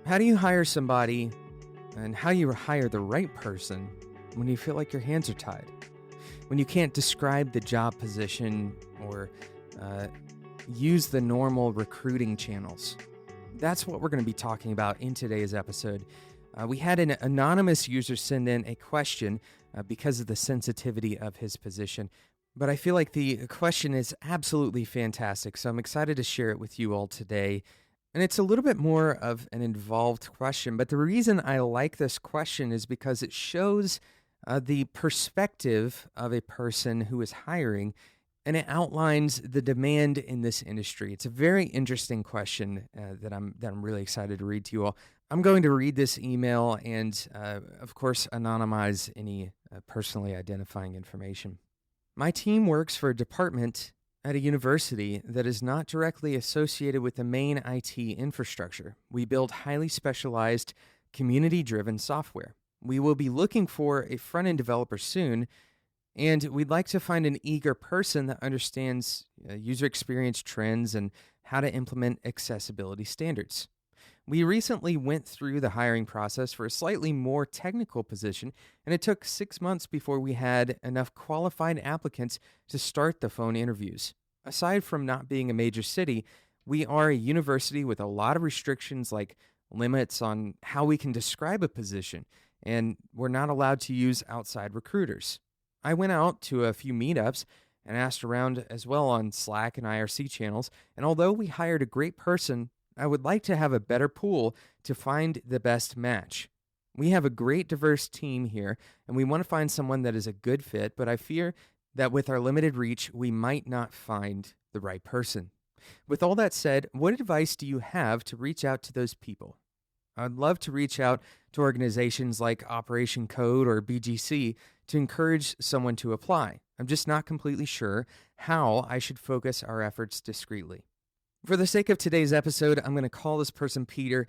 How do you hire somebody and how do you hire the right person when you feel like your hands are tied? When you can't describe the job position or uh, use the normal recruiting channels? That's what we're going to be talking about in today's episode. We had an anonymous user send in a question because of the sensitivity of his position. But I feel like the question is absolutely fantastic, so I'm excited to share it with you all today. And it's a little bit more of an involved question, but the reason I like this question is because it shows the perspective of a person who is hiring, and it outlines the demand in this industry. It's a very interesting question that I'm really excited to read to you all. I'm going to read this email and, of course, anonymize any personally identifying information. My team works for a department at a university that is not directly associated with the main IT infrastructure. We build highly specialized, community-driven software. We will be looking for a front-end developer soon, and we'd like to find an eager person that understands user experience trends and how to implement accessibility standards. We recently went through the hiring process for a slightly more technical position, and it took 6 months before we had enough qualified applicants to start the phone interviews. Aside from not being a major city, we are a university with a lot of restrictions like limits on how we can describe a position, and we're not allowed to use outside recruiters. I went out to a few meetups and asked around as well on Slack and IRC channels, and although we hired a great person, I would like to have a better pool to find the best match. We have a great diverse team here, and we want to find someone that is a good fit, but I fear that with our limited reach, we might not find the right person. With all that said, what advice do you have to reach out to those people? I'd love to reach out to organizations like Operation Code or BGC to encourage someone to apply. I'm just not completely sure how I should focus our efforts discreetly. For the sake of today's episode, I'm going to call this person Peter.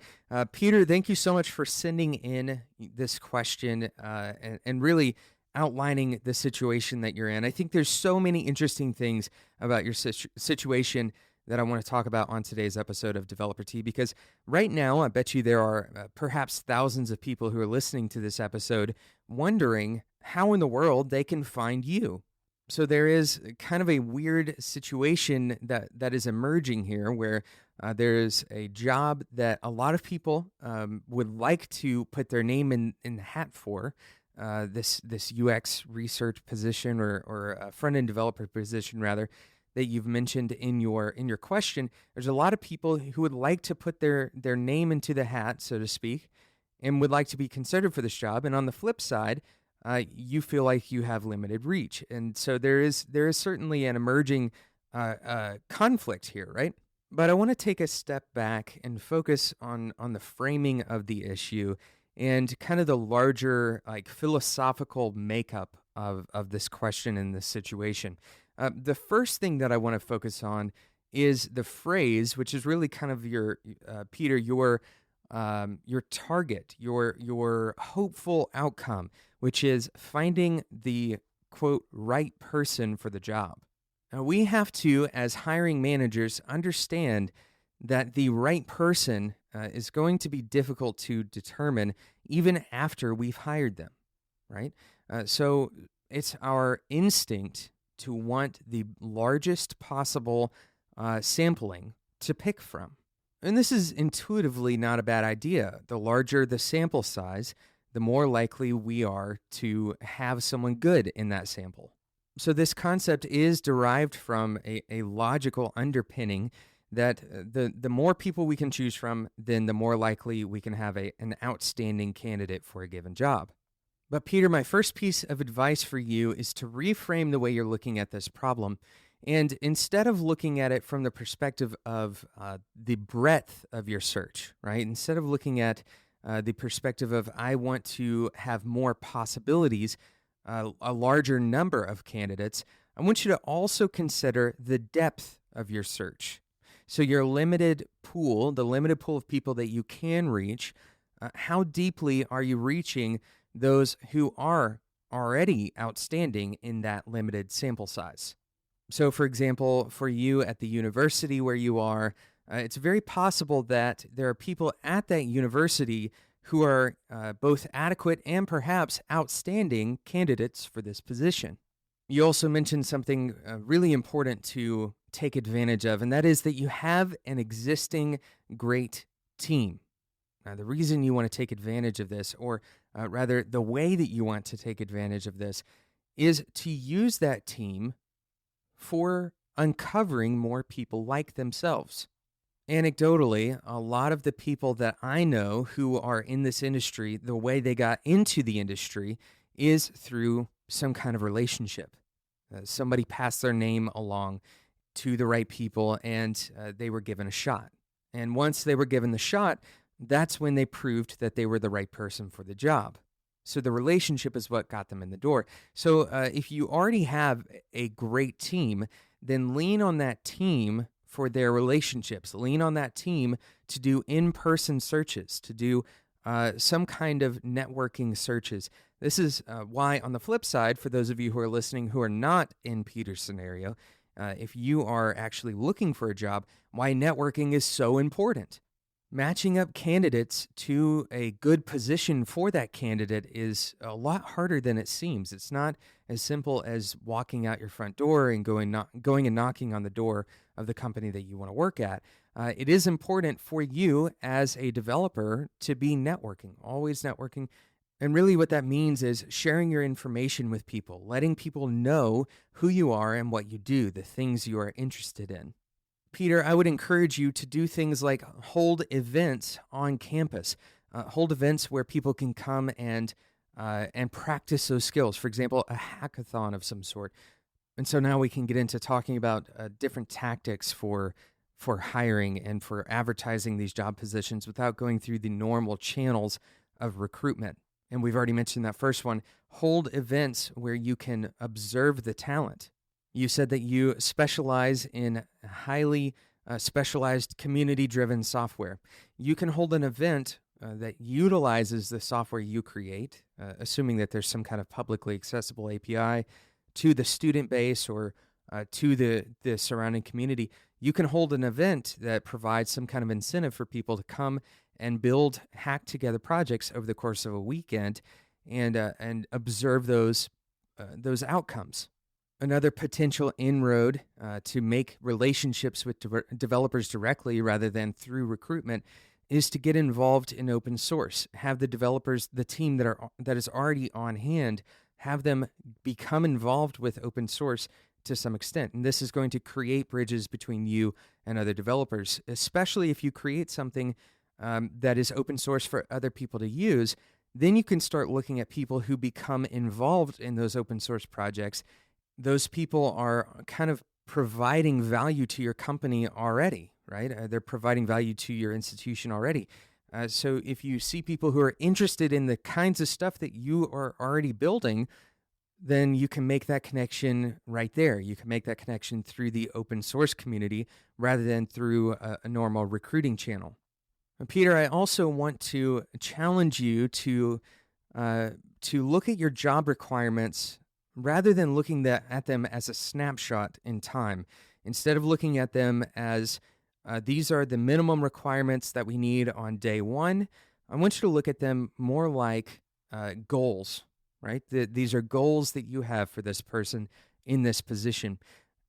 Peter, thank you so much for sending in this question and really outlining the situation that you're in. I think there's so many interesting things about your situation that I want to talk about on today's episode of Developer Tea, because right now, I bet you there are perhaps thousands of people who are listening to this episode wondering how in the world they can find you. So there is kind of a weird situation that is emerging here where there's a job that a lot of people would like to put their name in the hat for, this UX research position or a front-end developer position, rather, that you've mentioned in your question. There's a lot of people who would like to put their name into the hat, so to speak, and would like to be considered for this job. And on the flip side, you feel like you have limited reach. And so there is certainly an emerging conflict here, right? But I want to take a step back and focus on the framing of the issue and kind of the larger like philosophical makeup of this question and this situation. The first thing that I want to focus on is the phrase, which is really kind of your Peter, your target, your hopeful outcome, which is finding the, quote, right person for the job. Now, we have to, as hiring managers, understand that the right person is going to be difficult to determine even after we've hired them, right? So it's our instinct to want the largest possible sampling to pick from. And this is intuitively not a bad idea. The larger the sample size, the more likely we are to have someone good in that sample. So this concept is derived from a logical underpinning that the more people we can choose from, then the more likely we can have an outstanding candidate for a given job. But Peter, my first piece of advice for you is to reframe the way you're looking at this problem. And instead of looking at it from the perspective of the breadth of your search, right? Instead of looking at the perspective of, I want to have more possibilities, a larger number of candidates, I want you to also consider the depth of your search. So your limited pool, the limited pool of people that you can reach, how deeply are you reaching those who are already outstanding in that limited sample size? So, for example, for you at the university where you are, It's very possible that there are people at that university who are both adequate and perhaps outstanding candidates for this position. You also mentioned something really important to take advantage of, and that is that you have an existing great team. Now, the reason you want to take advantage of this, or rather the way that you want to take advantage of this, is to use that team for uncovering more people like themselves. Anecdotally, a lot of the people that I know who are in this industry, the way they got into the industry is through some kind of relationship. Somebody passed their name along to the right people and they were given a shot. And once they were given the shot, that's when they proved that they were the right person for the job. So the relationship is what got them in the door. So if you already have a great team, then lean on that team for their relationships. Lean on that team to do in-person searches, to do some kind of networking searches. This is why, on the flip side, for those of you who are listening who are not in Peter's scenario, if you are actually looking for a job, why networking is so important. Matching up candidates to a good position for that candidate is a lot harder than it seems. It's not as simple as walking out your front door and going and knocking on the door of the company that you want to work at. It is important for you as a developer to be networking, always networking. And really what that means is sharing your information with people, letting people know who you are and what you do, the things you are interested in. Peter, I would encourage you to do things like hold events on campus, hold events where people can come and practice those skills. For example, a hackathon of some sort. And so now we can get into talking about different tactics for hiring and for advertising these job positions without going through the normal channels of recruitment. And we've already mentioned that first one. Hold events where you can observe the talent. You said that you specialize in highly specialized community-driven software. You can hold an event that utilizes the software you create, assuming that there's some kind of publicly accessible API to the student base or to the surrounding community. You can hold an event that provides some kind of incentive for people to come and build hack together projects over the course of a weekend and observe those outcomes. Another potential inroad to make relationships with developers directly rather than through recruitment is to get involved in open source. Have the developers, the team that is already on hand, have them become involved with open source to some extent. And this is going to create bridges between you and other developers, especially if you create something that is open source for other people to use. Then you can start looking at people who become involved in those open source projects. Those people are kind of providing value to your company already, right? They're providing value to your institution already. So if you see people who are interested in the kinds of stuff that you are already building, then you can make that connection right there. You can make that connection through the open source community rather than through a normal recruiting channel. Peter, I also want to challenge you to look at your job requirements rather than looking at them as a snapshot in time. Instead of looking at them as these are the minimum requirements that we need on day one, I want you to look at them more like goals, right? These are goals that you have for this person in this position.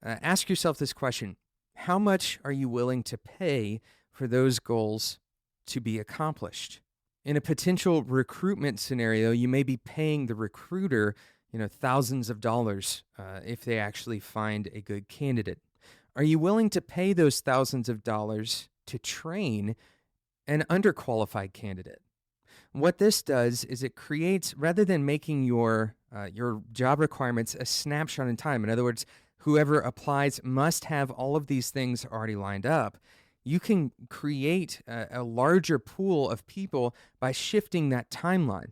Ask yourself this question: how much are you willing to pay for those goals to be accomplished? In a potential recruitment scenario, you may be paying the recruiter thousands of dollars if they actually find a good candidate. Are you willing to pay those thousands of dollars to train an underqualified candidate? What this does is it creates, rather than making your job requirements a snapshot in time, in other words, whoever applies must have all of these things already lined up, you can create a larger pool of people by shifting that timeline,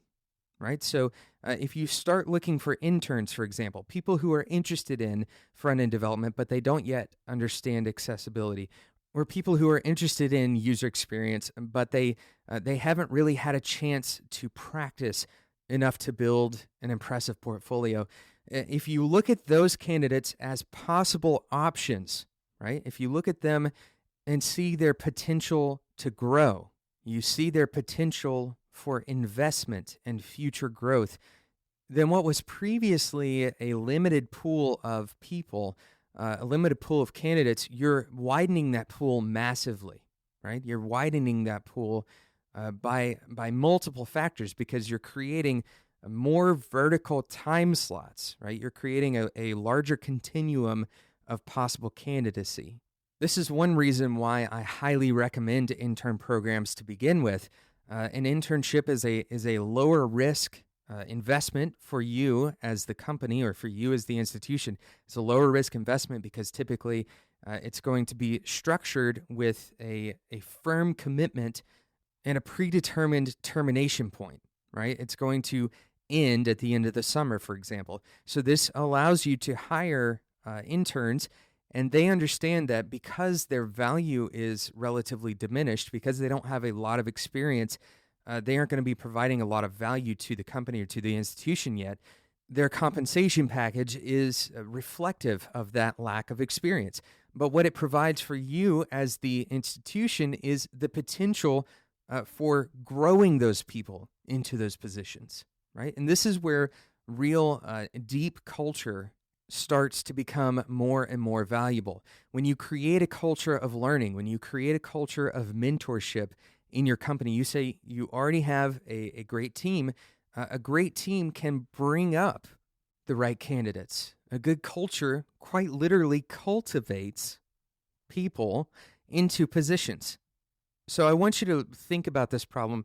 right? So if you start looking for interns, for example, people who are interested in front-end development, but they don't yet understand accessibility, or people who are interested in user experience, but they haven't really had a chance to practice enough to build an impressive portfolio. If you look at those candidates as possible options, right? If you look at them and see their potential to grow. You see their potential for investment and future growth. Then what was previously a limited pool of people, a limited pool of candidates, you're widening that pool massively, right? You're widening that pool by multiple factors because you're creating more vertical time slots, right? You're creating a larger continuum of possible candidacy. This is one reason why I highly recommend intern programs to begin with. An internship is a lower risk investment for you as the company or for you as the institution. It's a lower risk investment because typically it's going to be structured with a firm commitment and a predetermined termination point, right? It's going to end at the end of the summer, for example. So this allows you to hire interns, and they understand that because their value is relatively diminished, because they don't have a lot of experience, they aren't going to be providing a lot of value to the company or to the institution yet. Their compensation package is reflective of that lack of experience. But what it provides for you as the institution is the potential for growing those people into those positions, right? And this is where real deep culture starts to become more and more valuable. When you create a culture of learning, when you create a culture of mentorship in your company, you say you already have a great team. A great team can bring up the right candidates. A good culture quite literally cultivates people into positions. So I want you to think about this problem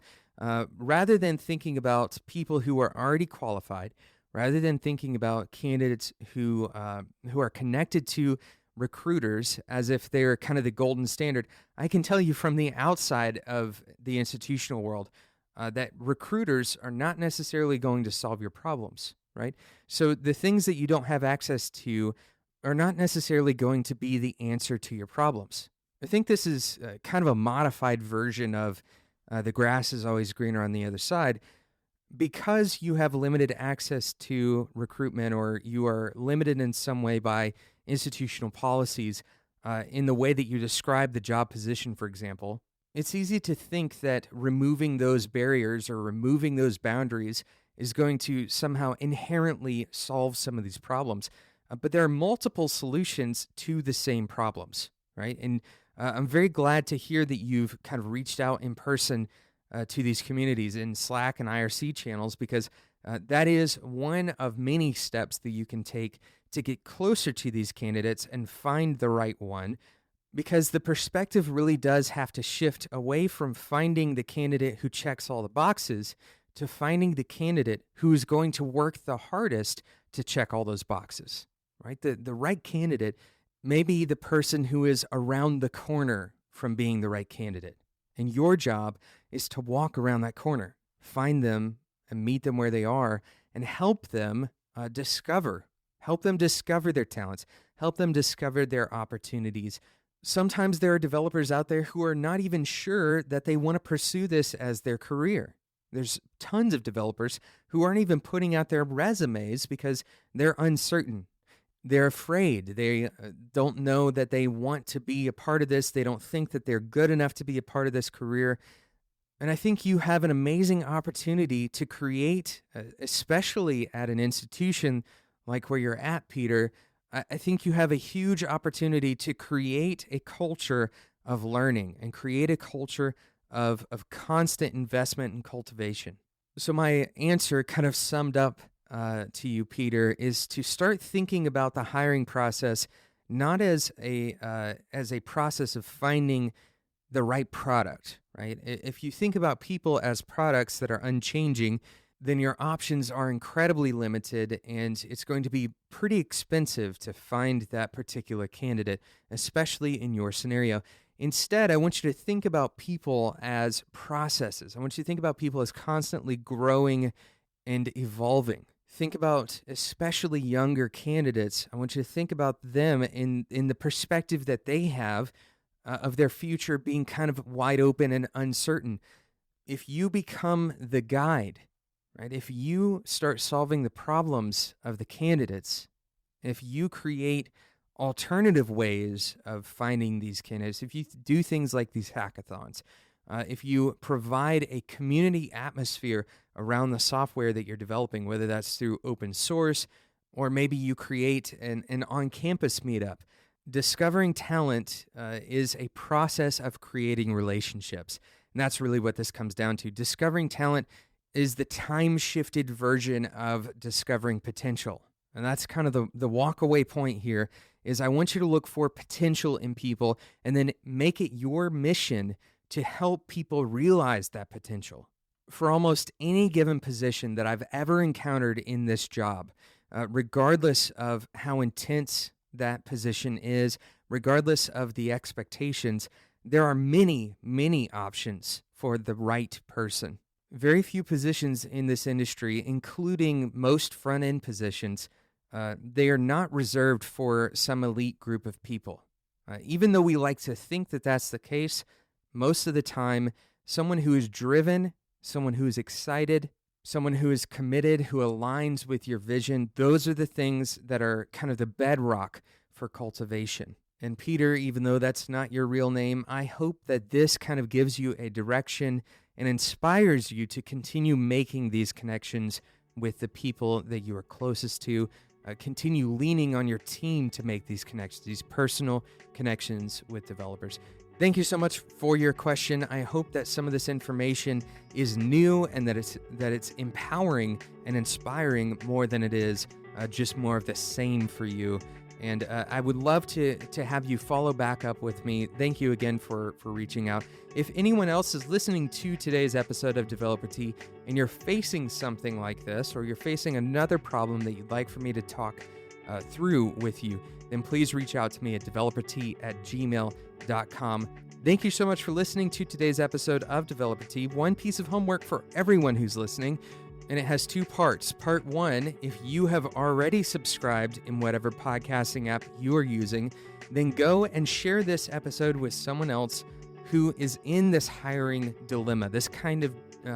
rather than thinking about people who are already qualified, rather than thinking about candidates who are connected to recruiters as if they're kind of the golden standard. I can tell you from the outside of the institutional world that recruiters are not necessarily going to solve your problems, right? So the things that you don't have access to are not necessarily going to be the answer to your problems. I think this is kind of a modified version of the grass is always greener on the other side. Because you have limited access to recruitment or you are limited in some way by institutional policies in the way that you describe the job position, for example, it's easy to think that removing those barriers or removing those boundaries is going to somehow inherently solve some of these problems. But there are multiple solutions to the same problems, right? And I'm very glad to hear that you've kind of reached out in person to these communities in Slack and IRC channels, because that is one of many steps that you can take to get closer to these candidates and find the right one, because the perspective really does have to shift away from finding the candidate who checks all the boxes to finding the candidate who is going to work the hardest to check all those boxes, right? The right candidate may be the person who is around the corner from being the right candidate. And your job is to walk around that corner, find them and meet them where they are and help them discover their talents, help them discover their opportunities. Sometimes there are developers out there who are not even sure that they want to pursue this as their career. There's tons of developers who aren't even putting out their resumes because they're uncertain. They're afraid. They don't know that they want to be a part of this. They don't think that they're good enough to be a part of this career. And I think you have an amazing opportunity to create, especially at an institution like where you're at, Peter. I think you have a huge opportunity to create a culture of learning and create a culture of constant investment and cultivation. So my answer kind of summed up to you, Peter, is to start thinking about the hiring process not as a process of finding the right product, right? If you think about people as products that are unchanging, then your options are incredibly limited, and it's going to be pretty expensive to find that particular candidate, especially in your scenario. Instead, I want you to think about people as processes. I want you to think about people as constantly growing and evolving. Think about especially younger candidates. I want you to think about them in the perspective that they have of their future being kind of wide open and uncertain. If you become the guide, right? If you start solving the problems of the candidates, if you create alternative ways of finding these candidates, if you do things like these hackathons, if you provide a community atmosphere around the software that you're developing, whether that's through open source or maybe you create an on-campus meetup, discovering talent is a process of creating relationships. And that's really what this comes down to. Discovering talent is the time-shifted version of discovering potential. And that's kind of the walk-away point here, is I want you to look for potential in people and then make it your mission to help people realize that potential. For almost any given position that I've ever encountered in this job, regardless of how intense that position is, regardless of the expectations, there are many, many options for the right person. Very few positions in this industry, including most front-end positions, they are not reserved for some elite group of people. Even though we like to think that that's the case, most of the time, someone who is driven, someone who is excited, someone who is committed, who aligns with your vision, those are the things that are kind of the bedrock for cultivation. And Peter, even though that's not your real name, I hope that this kind of gives you a direction and inspires you to continue making these connections with the people that you are closest to. Continue leaning on your team to make these connections, these personal connections with developers. Thank you so much for your question. I hope that some of this information is new and that it's empowering and inspiring more than it is just more of the same for you. And I would love to have you follow back up with me. Thank you again for reaching out. If anyone else is listening to today's episode of Developer Tea and you're facing something like this, or you're facing another problem that you'd like for me to talk through with you, then please reach out to me at developertea@gmail.com. Thank you so much for listening to today's episode of Developer Tea. One piece of homework for everyone who's listening, and it has two parts. Part one, if you have already subscribed in whatever podcasting app you are using, then go and share this episode with someone else who is in this hiring dilemma, this kind of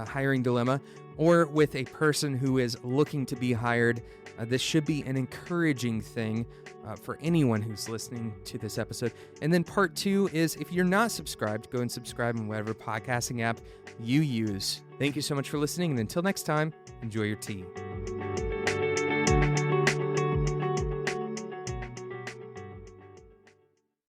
hiring dilemma, or with a person who is looking to be hired. This should be an encouraging thing for anyone who's listening to this episode. And then part two is, if you're not subscribed, go and subscribe in whatever podcasting app you use. Thank you so much for listening, and until next time, enjoy your tea.